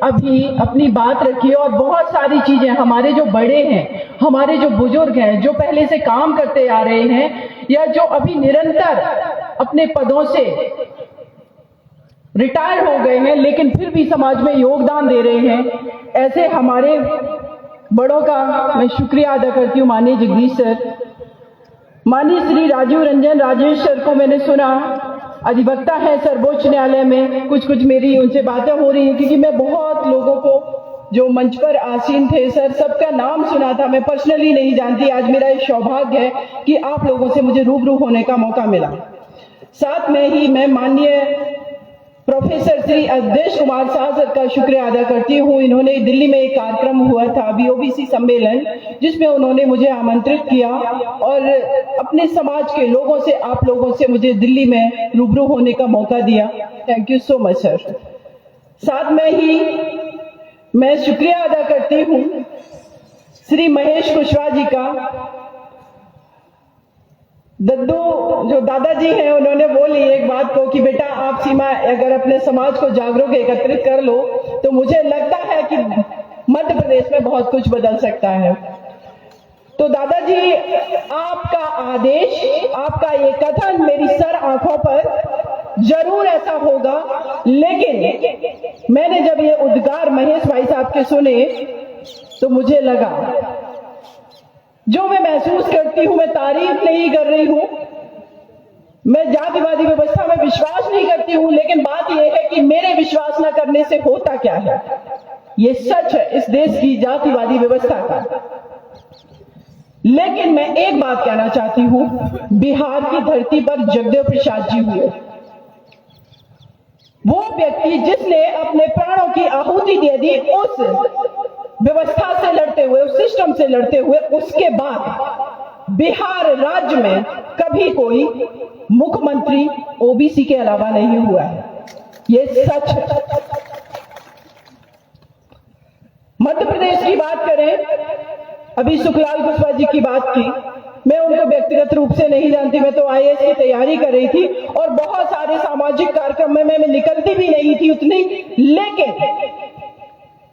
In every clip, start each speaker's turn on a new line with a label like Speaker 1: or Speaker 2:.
Speaker 1: अभी अपनी बात रखी और बहुत सारी चीजें हमारे जो बड़े हैं, हमारे जो बुजुर्ग हैं, जो पहले से काम करते आ रहे हैं या जो अभी निरंतर अपने पदों से रिटायर हो गए हैं लेकिन फिर भी समाज में योगदान दे रहे हैं, ऐसे हमारे बड़ों का मैं शुक्रिया अदा करती हूँ। माननीय जगदीश सर, माननीय श्री राजीव रंजन राजेश सर को मैंने सुना, अधिवक्ता है सर्वोच्च न्यायालय में। कुछ मेरी उनसे बातें हो रही है क्योंकि मैं बहुत लोगों को जो मंच पर आसीन थे सर सबका नाम सुना था, मैं पर्सनली नहीं जानती। आज मेरा ये सौभाग्य है कि आप लोगों से मुझे रूबरू होने का मौका मिला। साथ में ही मैं माननीय प्रोफेसर श्री अवधेश कुमार शाह सर का शुक्रिया अदा करती हूँ। इन्होंने दिल्ली में एक कार्यक्रम हुआ था अभी ओबीसी सम्मेलन, जिसमें उन्होंने मुझे आमंत्रित किया और अपने समाज के लोगों से, आप लोगों से मुझे दिल्ली में रूबरू होने का मौका दिया। Thank you so much sir. साथ में ही मैं शुक्रिया अदा करती हूँ श्री महेश कुशवाहा जी का। दद्दू जो दादाजी हैं उन्होंने बोली एक बात को कि बेटा आप सीमा अगर अपने समाज को जागरूक एकत्रित कर लो तो मुझे लगता है कि मध्य प्रदेश में बहुत कुछ बदल सकता है। तो दादाजी आपका आदेश, आपका ये कथन मेरी सर आंखों पर जरूर ऐसा होगा, लेकिन मैंने जब ये उद्गार महेश भाई साहब के सुने तो मुझे लगा जो मैं महसूस करती हूं, मैं तारीफ नहीं कर रही हूं, मैं जातिवादी व्यवस्था में विश्वास नहीं करती हूं, लेकिन बात यह है कि मेरे विश्वास न करने से होता क्या है, ये सच है इस देश की जातिवादी व्यवस्था का। लेकिन मैं एक बात कहना चाहती हूं, बिहार की धरती पर जगदेव प्रसाद जी हुए, वो व्यक्ति जिसने अपने प्राणों की आहुति दे दी उस व्यवस्था से लड़ते हुए, उस सिस्टम से लड़ते हुए। उसके बाद बिहार राज्य में कभी कोई मुख्यमंत्री ओबीसी के अलावा नहीं हुआ है, ये सच है। मध्य प्रदेश की बात करें, अभी सुखलाल कुशवाहा जी की बात की, मैं उनको व्यक्तिगत रूप से नहीं जानती, मैं तो आईएएस की तैयारी कर रही थी और बहुत सारे सामाजिक कार्यक्रम में मैं निकलती भी नहीं थी उतनी, लेकिन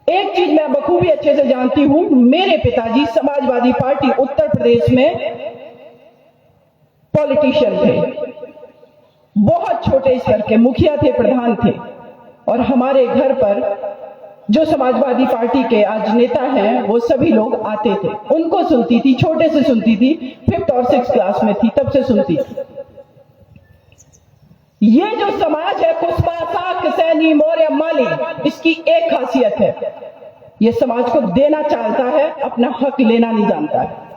Speaker 1: एक चीज मैं बखूबी अच्छे से जानती हूं, मेरे पिताजी समाजवादी पार्टी उत्तर प्रदेश में पॉलिटिशियन थे, बहुत छोटे स्तर के मुखिया थे, प्रधान थे, और हमारे घर पर जो समाजवादी पार्टी के आज नेता हैं वो सभी लोग आते थे, उनको सुनती थी, छोटे से सुनती थी, 5th और 6th क्लास में थी तब से सुनती थी। ये जो समाज है कुशवाहा, साक, सैनी, मौर्य, माली, इसकी एक खासियत है, ये समाज को देना चाहता है, अपना हक लेना नहीं जानता है।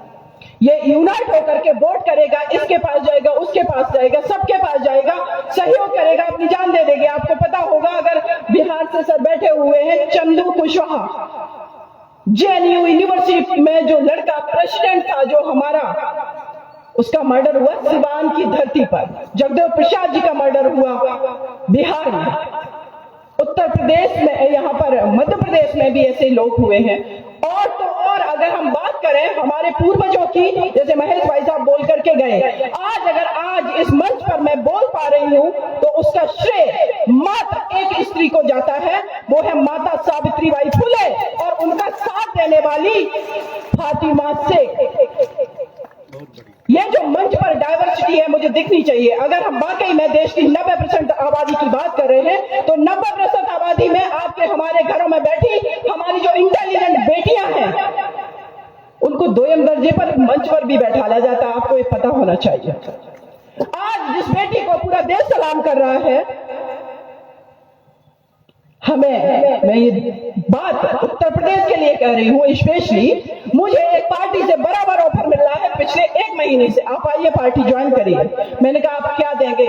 Speaker 1: ये यूनाइट होकर के वोट करेगा, इसके पास जाएगा, उसके पास जाएगा, सबके पास जाएगा, सहयोग करेगा, अपनी जान दे देगा। आपको पता होगा, अगर बिहार से सर बैठे हुए हैं चंदू कुशवाहा, जेएनयू यूनिवर्सिटी में जो लड़का प्रेसिडेंट था, जो हमारा, उसका मर्डर हुआ सिवान की धरती पर, जगदेव प्रसाद जी का मर्डर हुआ बिहार में। उत्तर प्रदेश में, यहाँ पर मध्य प्रदेश में भी ऐसे लोग हुए हैं। और तो और अगर हम बात करें हमारे पूर्वजों की, जैसे महेश भाई साहब बोल करके गए, आज इस मंच पर मैं बोल पा रही हूं तो उसका श्रेय मात्र एक स्त्री को जाता है, वो है माता सावित्रीबाई फुले और उनका साथ देने वाली फातिमा शेख। ये जो मंच पर डाइवर्सिटी है मुझे दिखनी चाहिए। अगर हम वाकई में देश की 90% आबादी की बात कर रहे हैं तो 90% आबादी में आपके हमारे घरों में बैठी हमारी जो इंटेलिजेंट बेटियां हैं उनको दोयम दर्जे पर मंच पर भी बैठाया जाता है, आपको ये पता होना चाहिए। आज जिस बेटी को पूरा देश सलाम कर रहा है, मैं ये बात उत्तर प्रदेश के लिए कह रही हूं स्पेशली, मुझे एक पार्टी से बराबर ऑफर मिल रहा है पिछले 1 महीने से, आप आइए पार्टी ज्वाइन करिए। मैंने कहा आप क्या देंगे,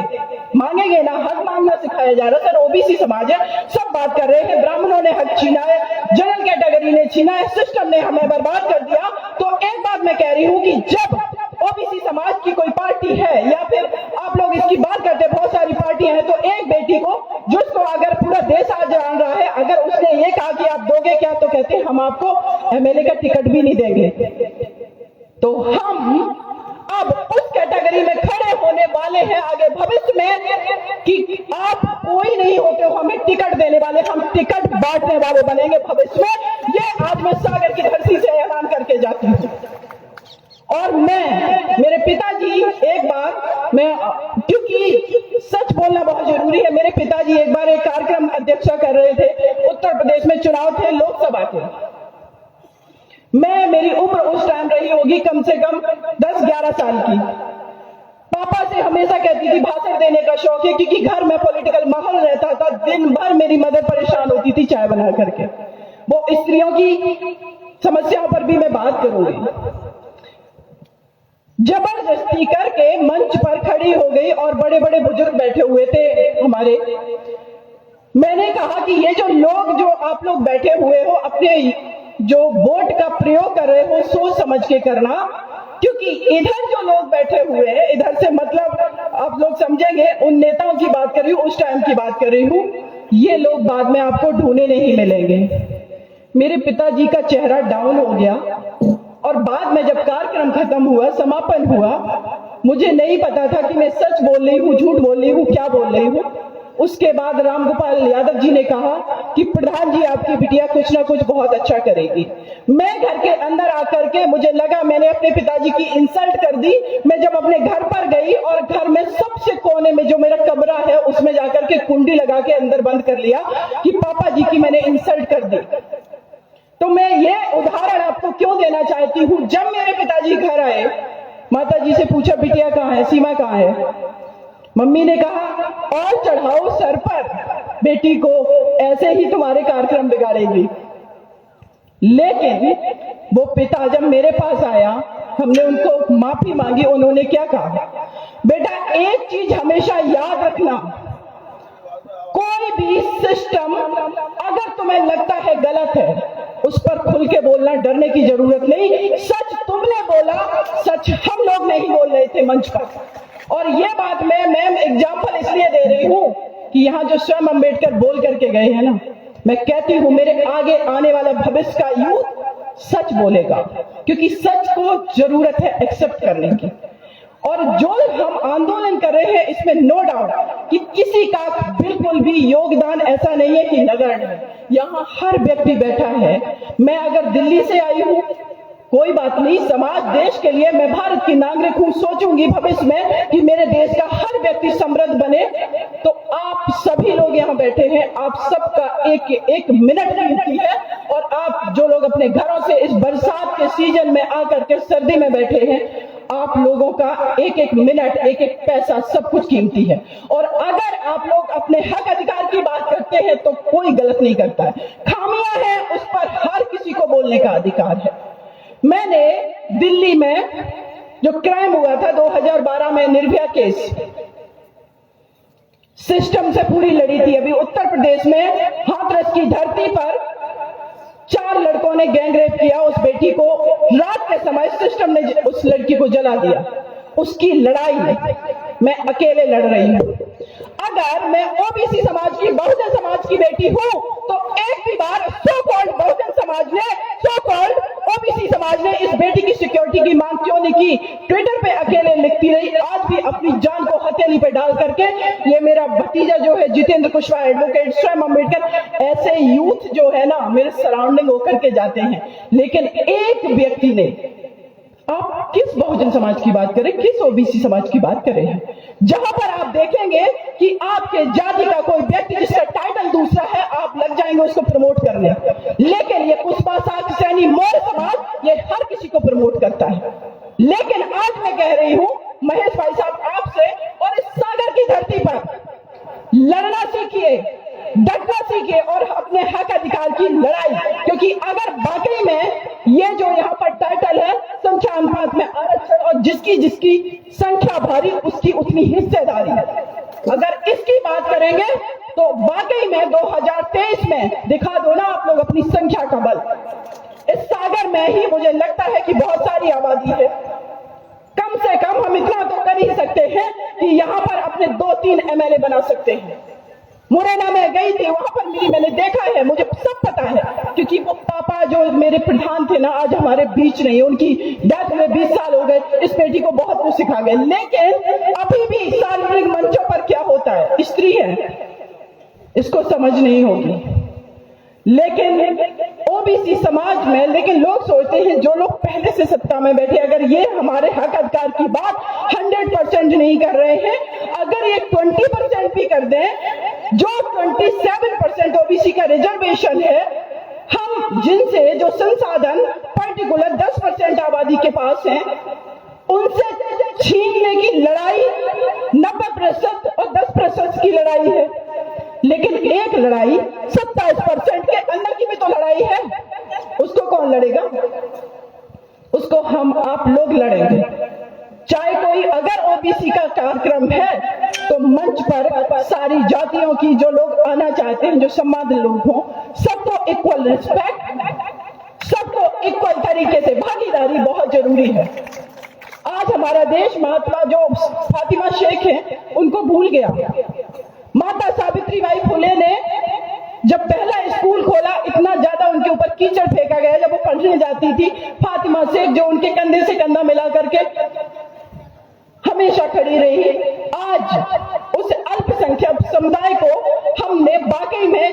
Speaker 1: मांगेंगे ना, हक मांगना सिखाया जा रहा है। सर ओबीसी समाज है, सब बात कर रहे हैं, ब्राह्मणों ने हक छीना है, जनरल कैटेगरी ने छीना है, सिस्टम ने हमें बर्बाद कर दिया। तो एक बात मैं कह रही हूं कि जब ओबीसी समाज की कोई पार्टी है या फिर आप लोग इसकी बात करते हैं, बहुत सारी पार्टियां हैं, तो एक बेटी को जिसको अगर पूरा देश आज जान रहा है, अगर उसने ये कहा कि आप दोगे क्या, तो कहते हैं हम आपको एमएलए का टिकट भी नहीं देंगे। तो हम अब उस कैटेगरी में खड़े होने करने वाले हैं आगे भविष्य में कि आप कोई नहीं होते हो हमें टिकट देने वाले, हम टिकट बांटने वाले बनेंगे भविष्य में। ये आज मैं सागर की धरती से ऐलान करके जाती हूँ। और मेरे पिताजी एक बार, क्योंकि सच बोलना बहुत जरूरी है, मेरे पिताजी एक बार एक कार्यक्रम अध्यक्षता कर रहे थे, उत्तर प्रदेश में चुनाव थे लोकसभा के। मेरी उम्र उस टाइम रही होगी कम से कम 10-11 साल की। पापा से हमेशा कहती थी भाषण देने का शौक है, क्योंकि घर में पॉलिटिकल माहौल रहता था। दिन भर मेरी मदर परेशान होती थी चाय बना करके। वो स्त्रियों की समस्याओं पर भी मैं बात करूंगी। जबरदस्ती करके मंच पर खड़ी हो गई और बड़े बड़े बुजुर्ग बैठे हुए थे हमारे। मैंने कहा कि ये जो आप लोग बैठे हुए हो, अपने जो वोट का प्रयोग कर रहे हो सोच समझ के करना, क्योंकि इधर जो लोग बैठे हुए हैं, इधर से मतलब आप लोग समझेंगे उन नेताओं की बात कर रही हूँ, उस टाइम की बात कर रही हूँ। ये लोग बाद में आपको ढूंढने नहीं मिलेंगे। मेरे पिताजी का चेहरा डाउन हो गया और बाद में जब कार्यक्रम खत्म हुआ, समापन हुआ, मुझे नहीं पता था कि मैं सच बोल रही हूँ, झूठ बोल रही हूँ, क्या बोल रही हूँ। उसके बाद रामगोपाल यादव जी ने कहा कि प्रधान जी आपकी बिटिया कुछ ना कुछ बहुत अच्छा करेगी। मैं घर के अंदर आकर के मुझे लगा मैंने अपने पिताजी की इंसल्ट कर दी। मैं जब अपने घर पर गई और घर में सबसे कोने में जो मेरा कमरा है उसमें जाकर के कुंडी लगा के अंदर बंद कर लिया कि पापा जी की मैंने इंसल्ट कर दी। तो मैं ये उदाहरण आपको क्यों देना चाहती हूँ, जब मेरे पिताजी घर आए, माता जी से पूछा बिटिया कहाँ है, सीमा कहाँ है। मम्मी ने कहा और चढ़ाओ सर पर बेटी को, ऐसे ही तुम्हारे कार्यक्रम बिगाड़ेगी। लेकिन वो पिता जब मेरे पास आया, हमने उनको माफी मांगी, उन्होंने क्या कहा, बेटा एक चीज हमेशा याद रखना, कोई भी सिस्टम अगर तुम्हें लगता है गलत है उस पर खुल के बोलना, डरने की जरूरत नहीं। सच तुमने बोला, सच हम लोग नहीं बोल रहे थे मंच पर। और ये बात मैं एग्जाम्पल इसलिए दे रही हूं कि यहाँ जो स्वयं अम्बेडकर बोल करके गए हैं ना, मैं कहती हूं मेरे आगे आने वाला भविष्य का यूथ सच बोलेगा, क्योंकि सच को जरूरत है एक्सेप्ट करने की। और जो हम आंदोलन कर रहे हैं इसमें नो डाउट कि किसी का बिल्कुल भी योगदान ऐसा नहीं है कि नगण्य है। यहाँ हर व्यक्ति बैठा है। मैं अगर दिल्ली से आई हूँ, कोई बात नहीं, समाज देश के लिए, मैं भारत की नागरिक हूं, सोचूंगी भविष्य में कि मेरे देश का हर व्यक्ति समृद्ध बने। तो आप सभी लोग यहाँ बैठे हैं, आप सबका एक मिनट कीमती है। और आप जो लोग अपने घरों से इस बरसात के सीजन में आकर के सर्दी में बैठे हैं, आप लोगों का एक मिनट, एक पैसा, सब कुछ कीमती है। और अगर आप लोग अपने हक अधिकार की बात करते हैं तो कोई गलत नहीं करता है। खामियां हैं उस पर हर किसी को बोलने का अधिकार है। मैंने दिल्ली में जो क्राइम हुआ था 2012 में, निर्भया केस, सिस्टम से पूरी लड़ी थी। अभी उत्तर प्रदेश में हाथरस की धरती पर 4 लड़कों ने गैंग रेप किया उस बेटी को। रात के समय सिस्टम ने उस लड़की को जला दिया। उसकी लड़ाई मैं अकेले लड़ रही हूं। अगर मैं ओबीसी समाज की, बहुजन समाज की बेटी हूं, तो एक भी बार सो कॉल्ड बहुजन समाज ने, सो कॉल्ड ओबीसी समाज ने इस बेटी की सिक्योरिटी की मांग क्यों नहीं की? ट्विटर पे अकेले लिखती रही, आज भी अपनी जान को हथेली पे डाल करके। ये मेरा भतीजा जो है जितेंद्र कुशवाहा, एडवोकेट स्वयं अम्बेडकर, ऐसे यूथ जो है ना मेरे सराउंडिंग होकर के जाते हैं। लेकिन एक व्यक्ति ने, आप किस बहुजन समाज की बात करें, किस ओबीसी समाज की बात करें, जहां पर आप देखेंगे कि आपके जाति का कोई व्यक्ति जिसका टाइटल दूसरा है, आप लग जाएंगे उसको प्रमोट करने। लेकिन ये पुष्पा साख सैनी मौर्य समाज ये हर किसी को प्रमोट करता है। लेकिन आज मैं कह रही हूं महेश भाई साहब आपसे, और इस सागर की धरती पर लड़ना सीखिए, डटना सीखिए और अपने हक अधिकार की लड़ाई। क्योंकि अगर वाकई में ये जो यहाँ पर टाइटल है संख्या अनुपात में आरक्षण, और जिसकी संख्या भारी उसकी उतनी हिस्सेदारी, अगर इसकी बात करेंगे तो वाकई में 2023 में दिखा दो ना आप लोग अपनी संख्या का बल। इस सागर में ही मुझे लगता है कि बहुत सारी आबादी है। कम से कम हम इतना तो कर ही सकते हैं कि यहाँ पर अपने 2-3 MLA बना सकते हैं। मुरैना में गई थी, वहां पर मिली, मैंने देखा है, मुझे सब पता है, क्योंकि वो पापा जो जो मेरे प्रधान थे ना, आज हमारे बीच नहीं, उनकी डेथ में 20 साल हो गए। इस बेटी को बहुत कुछ सिखा गए, लेकिन अभी भी सार्वजनिक मंचों पर क्या होता है, स्त्री है, इसको समझ नहीं होगी। लेकिन ओबीसी समाज में, लेकिन लोग सोचते हैं जो लोग पहले से सत्ता में बैठे, अगर ये हमारे हक अधिकार की बात 100% नहीं कर रहे हैं, अगर ये 20% भी कर दें, जो 27% ओबीसी का रिजर्वेशन है, हम जिनसे जो संसाधन पर्टिकुलर 10% आबादी के पास हैं, उनसे छीनने की लड़ाई 90% और 10% की लड़ाई है। लेकिन एक लड़ाई 27% के अंदर की भी तो लड़ाई है, उसको कौन लड़ेगा? उसको हम आप लोग लड़ेंगे। चाहे कोई अगर ओबीसी का कार्यक्रम है तो मंच पर सारी जातियों की जो लोग आना चाहते हैं, जो सम्मानित लोग हों, सबको इक्वल रिस्पेक्ट, सबको इक्वल तरीके से भागीदारी बहुत जरूरी है। आज हमारा देश महात्मा जो फातिमा शेख है उनको भूल गया। माता सावित्रीबाई फुले ने जब पहला स्कूल खोला, इतना ज्यादा उनके ऊपर कीचड़ फेंका गया जब वो पढ़ने जाती थी। फातिमा शेख जो उनके कंधे से कंधा मिला करके हमेशा खड़ी रही। आज उस अल्पसंख्यक समुदाय को हमने वाकई में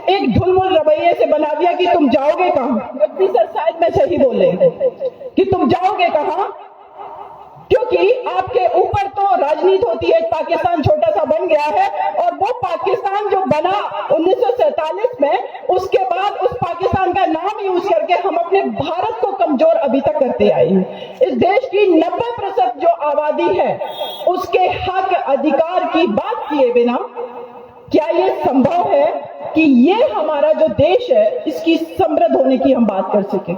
Speaker 1: एक ढुलमुल रवैये से बना दिया कि तुम जाओगे कहां। जगदीश सर शायद मैं सही बोले कि तुम जाओगे कहां, क्योंकि आपके ऊपर तो राजनीति होती है। पाकिस्तान छोटा सा बन गया है और वो पाकिस्तान जो बना 1947 में, उसके बाद उस पाकिस्तान का नाम यूज करके हम अपने भारत को कमजोर अभी तक करते आए हैं। इस देश की 90% जो आबादी है उसके हक अधिकार की बात किए बिना क्या ये संभव है कि ये हमारा जो देश है इसकी समृद्ध होने की हम बात कर सके?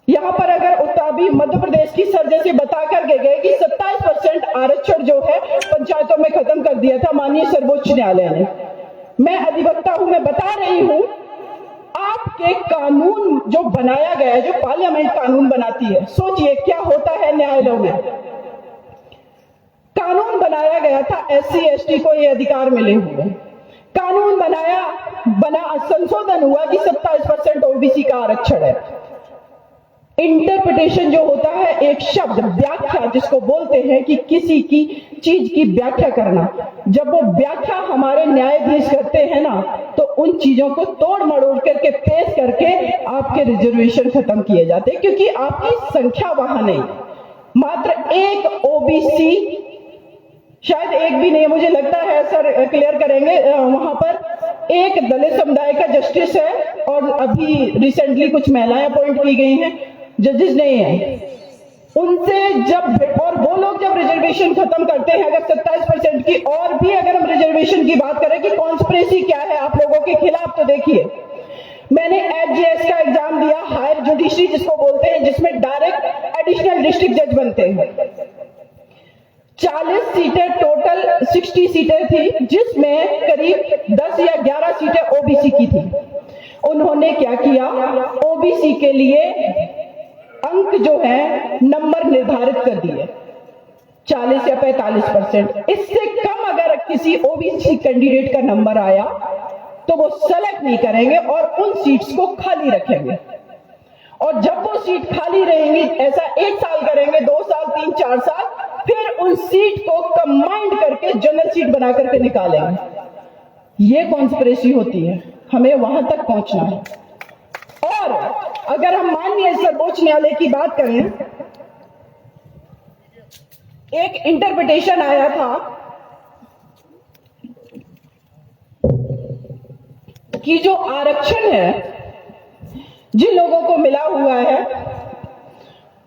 Speaker 1: यहां पर अगर उत्तरी मध्य प्रदेश की सर्जन से बता कर गए कि 27% आरक्षण जो है पंचायतों में खत्म कर दिया था माननीय सर्वोच्च न्यायालय ने। मैं अधिवक्ता हूं, मैं बता रही हूं, आपके कानून जो बनाया गया है, जो पार्लियामेंट कानून बनाती है, सोचिए क्या होता है न्यायालयों में। कानून बनाया गया था SC ST को ये अधिकार मिले हुए, कानून बना संशोधन हुआ कि 27% ओबीसी का आरक्षण है। इंटरप्रिटेशन जो होता है, एक शब्द व्याख्या जिसको बोलते हैं कि किसी की चीज की व्याख्या करना, जब वो व्याख्या हमारे न्यायाधीश करते हैं ना, तो उन चीजों को तोड़ मड़ोड़ करके पेश करके आपके रिजर्वेशन खत्म किए जाते हैं, क्योंकि आपकी संख्या वहां नहीं। मात्र एक ओबीसी, शायद एक भी नहीं, मुझे लगता है सर क्लियर करेंगे, वहां पर एक दलित समुदाय का जस्टिस है और अभी रिसेंटली कुछ महिलाएं अपॉइंट की गई हैं, जजेस नहीं है। उनसे जब और वो लोग जब रिजर्वेशन खत्म करते हैं, अगर 27% की, और भी अगर हम रिजर्वेशन की बात करें कि कॉन्स्पिरेसी क्या है आप लोगों के खिलाफ, तो देखिए मैंने HJS का एग्जाम दिया, हायर जुडिशरी जिसको बोलते हैं, जिसमें डायरेक्ट एडिशनल डिस्ट्रिक्ट जज बनते हैं। 40 सीटें टोटल 60 सीटें थी, जिसमें करीब 10 या 11 सीटें ओबीसी की थी। उन्होंने क्या किया, ओबीसी के लिए अंक जो है नंबर निर्धारित कर दिए 40 या 45%। इससे कम अगर किसी ओबीसी कैंडिडेट का नंबर आया तो वो सेलेक्ट नहीं करेंगे और उन सीट्स को खाली रखेंगे। और जब वो सीट खाली रहेंगी, ऐसा 1 साल करेंगे, 2 साल, 3, 4 साल, फिर उन सीट को कंबाइंड करके जनरल सीट बना करके निकालेंगे। ये कॉन्स्पिरेसी होती है, हमें वहां तक पहुंचना है। और अगर हम माननीय सर्वोच्च न्यायालय की बात करें, एक इंटरप्रिटेशन आया था कि जो आरक्षण है जिन लोगों को मिला हुआ है,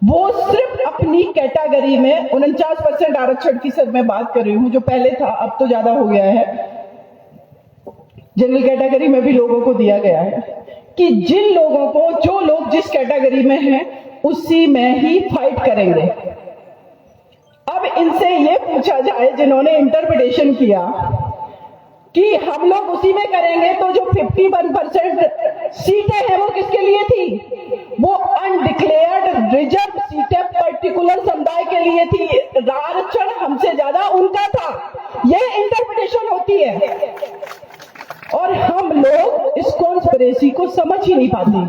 Speaker 1: वो सिर्फ अपनी कैटेगरी में 49% आरक्षण की सर मैं बात कर रही हूं, जो पहले था अब तो ज्यादा हो गया है, जनरल कैटेगरी में भी लोगों को दिया गया है कि जिन लोगों को, जो लोग जिस कैटेगरी में हैं उसी में ही फाइट करेंगे। अब इनसे ये पूछा जाए जिन्होंने इंटरप्रिटेशन किया कि हम लोग उसी में करेंगे, तो जो 51% सीटें हैं वो किसके लिए थी? वो अनडिक्लेयर्ड रिजर्व सीटें पर्टिकुलर समुदाय के लिए थी। आरक्षण हमसे ज्यादा उनका था। यह इंटरप्रिटेशन होती है और हम लोग इस कॉन्स्पिरेसी को समझ ही नहीं पाते।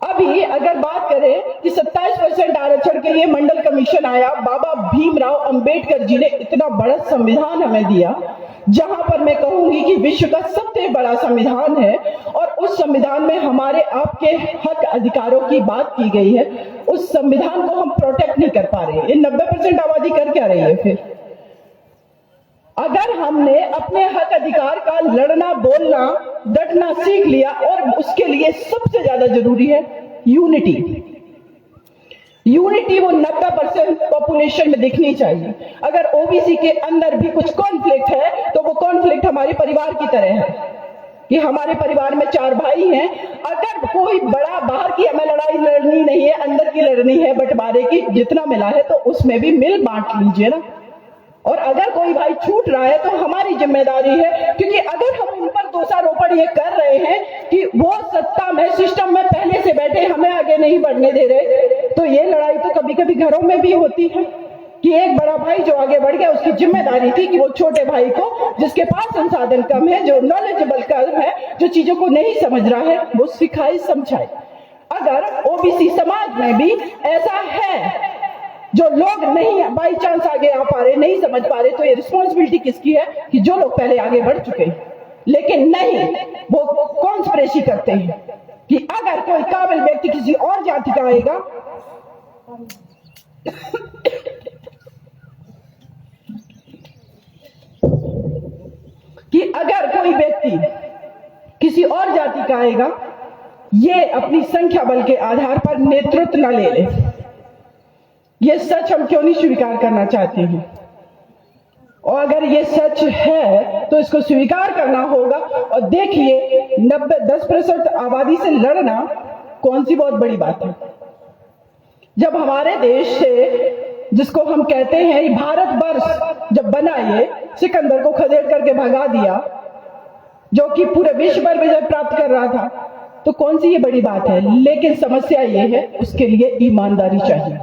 Speaker 1: अभी अगर बात करें कि 27% आरक्षण के लिए मंडल कमीशन आया, बाबा भीमराव अंबेडकर जी ने इतना बड़ा संविधान हमें दिया, जहां पर मैं कहूंगी कि विश्व का सबसे बड़ा संविधान है, और उस संविधान में हमारे आपके हक अधिकारों की बात की गई है। उस संविधान को हम प्रोटेक्ट नहीं कर पा रहे हैं। ये 90% आबादी कर क्या रही है? फिर अगर हमने अपने हक अधिकार का लड़ना, बोलना, डटना सीख लिया, और उसके लिए सबसे ज्यादा जरूरी है यूनिटी। यूनिटी वो 90% पॉपुलेशन में दिखनी चाहिए। अगर ओबीसी के अंदर भी कुछ कॉन्फ्लिक्ट है तो वो कॉन्फ्लिक्ट हमारे परिवार की तरह है कि हमारे परिवार में 4 भाई हैं। अगर कोई बड़ा बाहर की हमें लड़ाई लड़नी नहीं है, अंदर की लड़नी है, बंटवारे की, जितना मिला है तो उसमें भी मिल बांट लीजिए ना। और अगर कोई भाई छूट रहा है तो हमारी जिम्मेदारी है, क्योंकि अगर हम उन पर दोषारोपण ये कर रहे हैं कि वो सत्ता में, सिस्टम में पहले से बैठे, हमें आगे नहीं बढ़ने दे रहे, तो ये लड़ाई तो कभी कभी घरों में भी होती है कि एक बड़ा भाई जो आगे बढ़ गया, उसकी जिम्मेदारी थी कि वो छोटे भाई को, जिसके पास संसाधन कम है, जो नॉलेजेबल कम है, जो चीजों को नहीं समझ रहा है, वो सिखाए, समझाए। अगर ओबीसी समाज में भी ऐसा है, जो लोग नहीं बाई चांस आगे आ पा रहे, नहीं समझ पा रहे, तो ये रिस्पॉन्सिबिलिटी किसकी है? कि जो लोग पहले आगे बढ़ चुके हैं। लेकिन नहीं, वो कॉन्स्पिरेसी करते हैं कि अगर कोई काबिल व्यक्ति किसी और जाति का आएगा कि अगर कोई व्यक्ति किसी और जाति का आएगा, ये अपनी संख्या बल के आधार पर नेतृत्व न ले ले। ये सच हम क्यों नहीं स्वीकार करना चाहते हैं? और अगर ये सच है तो इसको स्वीकार करना होगा। और देखिए, 10% आबादी से लड़ना कौन सी बहुत बड़ी बात है। जब हमारे देश से, जिसको हम कहते हैं भारतवर्ष जब बना, ये सिकंदर को खदेड़ करके भगा दिया, जो कि पूरे विश्व पर विजय प्राप्त कर रहा था, तो कौन सी ये बड़ी बात है? लेकिन समस्या ये है, उसके लिए ईमानदारी चाहिए।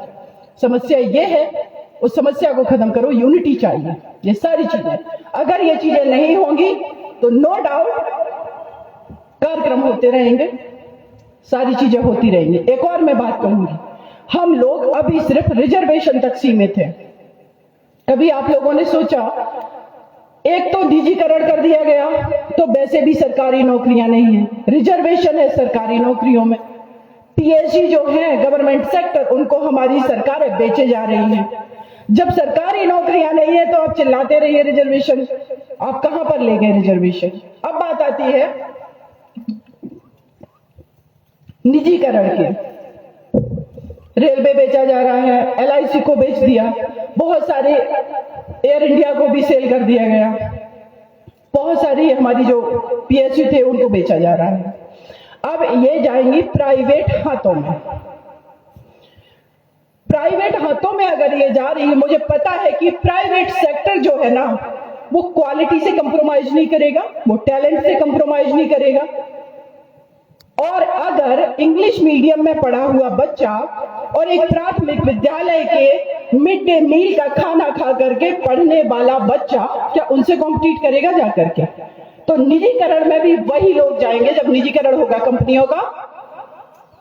Speaker 1: समस्या ये है, उस समस्या को खत्म करो, यूनिटी चाहिए। ये सारी चीजें, अगर ये चीजें नहीं होंगी तो नो डाउट कार्यक्रम होते रहेंगे, सारी चीजें होती रहेंगी। एक और मैं बात कहूंगी, हम लोग अभी सिर्फ रिजर्वेशन तक सीमित हैं। कभी आप लोगों ने सोचा, एक तो निजीकरण कर दिया गया, तो वैसे भी सरकारी नौकरियां नहीं है, रिजर्वेशन है सरकारी नौकरियों में। पीएससी जो है गवर्नमेंट सेक्टर, उनको हमारी सरकारें बेचे जा रही हैं। जब सरकारी नौकरियां नहीं है तो आप चिल्लाते रहिए रिजर्वेशन, आप कहां पर ले गए रिजर्वेशन? अब बात आती है निजीकरण की। रेलवे बेचा जा रहा है, एलआईसी को बेच दिया, बहुत सारे एयर इंडिया को भी सेल कर दिया गया, बहुत सारी हमारी जो पीएसयू थे उनको बेचा जा रहा है। अब ये जाएंगी प्राइवेट हाथों में। प्राइवेट हाथों में अगर ये जा रही है, मुझे पता है कि प्राइवेट सेक्टर जो है ना, वो क्वालिटी से कंप्रोमाइज नहीं करेगा, वो टैलेंट से कंप्रोमाइज नहीं करेगा। और अगर इंग्लिश मीडियम में पढ़ा हुआ बच्चा और एक प्राथमिक विद्यालय के मिड डे मील का खाना खा करके पढ़ने वाला बच्चा, क्या उनसे कॉम्पिटिट करेगा जा करके? तो निजीकरण में भी वही लोग जाएंगे। जब निजीकरण होगा कंपनियों का,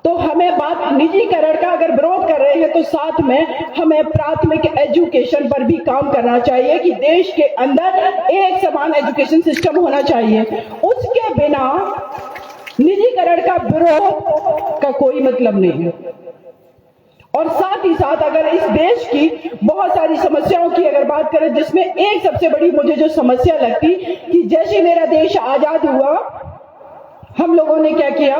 Speaker 1: तो हमें बात निजीकरण का अगर विरोध कर रहे हैं, तो साथ में हमें प्राथमिक एजुकेशन पर भी काम करना चाहिए कि देश के अंदर एक समान एजुकेशन सिस्टम होना चाहिए। उसके बिना निजीकरण का विरोध का कोई मतलब नहीं है। और साथ ही साथ अगर इस देश की बहुत सारी समस्याओं की अगर बात करें, जिसमें एक सबसे बड़ी मुझे जो समस्या लगती कि जैसे मेरा देश आजाद हुआ, हम लोगों ने क्या किया,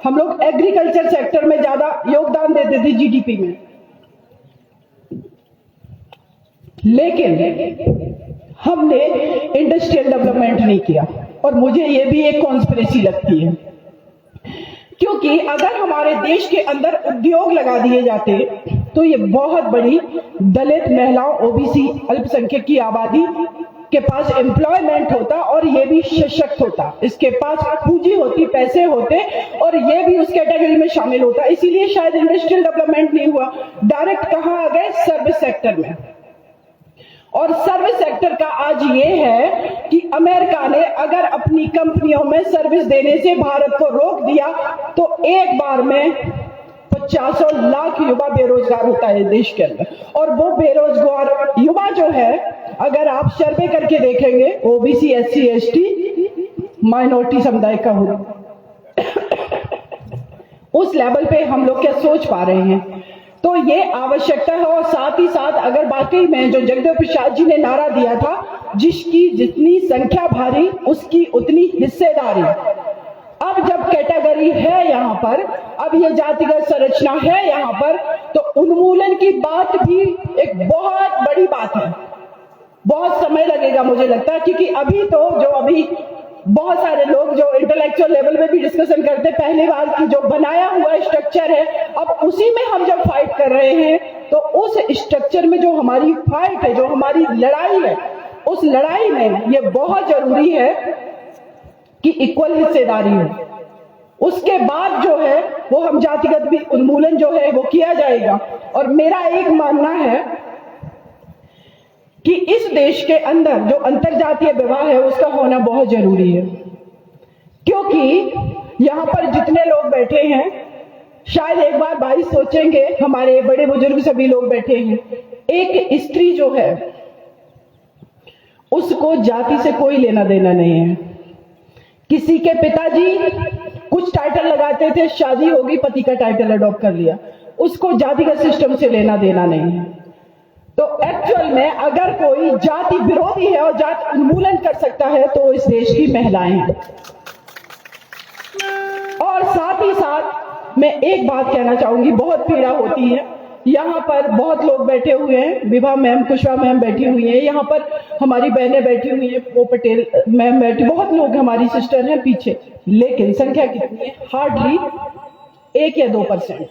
Speaker 1: हम लोग एग्रीकल्चर सेक्टर में ज्यादा योगदान देते थे जीडीपी में, लेकिन हमने इंडस्ट्रियल डेवलपमेंट नहीं किया। और मुझे ये भी एक कॉन्स्पिरेसी लगती है, क्योंकि अगर हमारे देश के अंदर उद्योग लगा दिए जाते तो ये बहुत बड़ी दलित महिलाओं, ओबीसी, अल्पसंख्यक की आबादी के पास एम्प्लॉयमेंट होता और ये भी सशक्त होता, इसके पास पूंजी होती, पैसे होते और ये भी उस कैटेगरी में शामिल होता। इसीलिए शायद इंडस्ट्रियल डेवलपमेंट नहीं हुआ, डायरेक्ट कहां आ गए, सर्विस सेक्टर में। और सर्विस सेक्टर का आज ये है कि अमेरिका ने अगर अपनी कंपनियों में सर्विस देने से भारत को रोक दिया तो एक बार में 50 लाख युवा बेरोजगार होता है देश के अंदर। और वो बेरोजगार युवा जो है, अगर आप सर्वे करके देखेंगे, ओबीसी, एससी, एसटी, माइनॉरिटी समुदाय का हो, उस लेवल पे हम लोग क्या सोच पा रहे हैं। तो ये आवश्यकता है। और साथ ही साथ अगर वाकई में जो जगदेव प्रसाद जी ने नारा दिया था, जिसकी जितनी संख्या भारी उसकी उतनी हिस्सेदारी, अब जब कैटेगरी है यहाँ पर, अब ये जातिगत संरचना है यहाँ पर, तो उन्मूलन की बात भी एक बहुत बड़ी बात है। बहुत समय लगेगा मुझे लगता है, क्योंकि अभी तो जो अभी बहुत सारे लोग जो इंटेलेक्चुअल लेवल में भी डिस्कशन करते हैं, पहली बार की जो बनाया हुआ स्ट्रक्चर है, अब उसी में हम जब फाइट कर रहे हैं, तो उस स्ट्रक्चर में जो हमारी फाइट है, जो हमारी लड़ाई है, उस लड़ाई में ये बहुत जरूरी है कि इक्वल हिस्सेदारी हो। उसके बाद जो है वो हम जातिगत भी उन्मूलन जो है वो किया जाएगा। और मेरा एक मानना है कि इस देश के अंदर जो अंतरजातीय विवाह है उसका होना बहुत जरूरी है, क्योंकि यहां पर जितने लोग बैठे हैं, शायद एक बार भाई सोचेंगे, हमारे बड़े बुजुर्ग सभी लोग बैठे हैं, एक स्त्री जो है उसको जाति से कोई लेना देना नहीं है। किसी के पिताजी कुछ टाइटल लगाते थे, शादी होगी, पति का टाइटल अडॉप्ट कर लिया, उसको जातिगत सिस्टम से लेना देना नहीं है। तो एक्चुअल में अगर कोई जाति विरोधी है और जाति उन्मूलन कर सकता है तो इस देश की महिलाएं हैं। और साथ ही साथ मैं एक बात कहना चाहूंगी, बहुत पीड़ा होती है, यहाँ पर बहुत लोग बैठे हुए हैं, विभा मैम, कुशवा मैम बैठी हुई हैं, यहाँ पर हमारी बहनें बैठी हुई हैं, वो पटेल मैम बैठी, बहुत लोग हमारी सिस्टर हैं पीछे, लेकिन संख्या कितनी है? हार्डली 1 या 2%।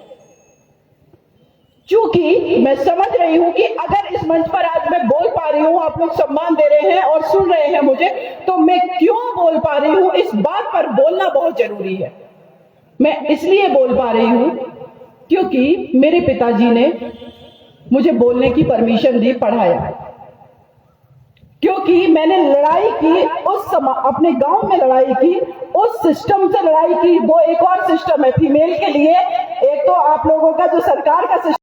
Speaker 1: चूंकि मैं समझ रही हूं कि अगर इस मंच पर आज मैं बोल पा रही हूं, आप लोग सम्मान दे रहे हैं और सुन रहे हैं मुझे, तो मैं क्यों बोल पा रही हूं, इस बात पर बोलना बहुत जरूरी है। मैं इसलिए बोल पा रही हूं क्योंकि मेरे पिताजी ने मुझे बोलने की परमिशन दी, पढ़ाया, क्योंकि मैंने लड़ाई की उस समय, अपने गांव में लड़ाई की, उस सिस्टम से लड़ाई की। वो एक और सिस्टम है फीमेल के लिए, एक तो आप लोगों का जो सरकार का सिस्टम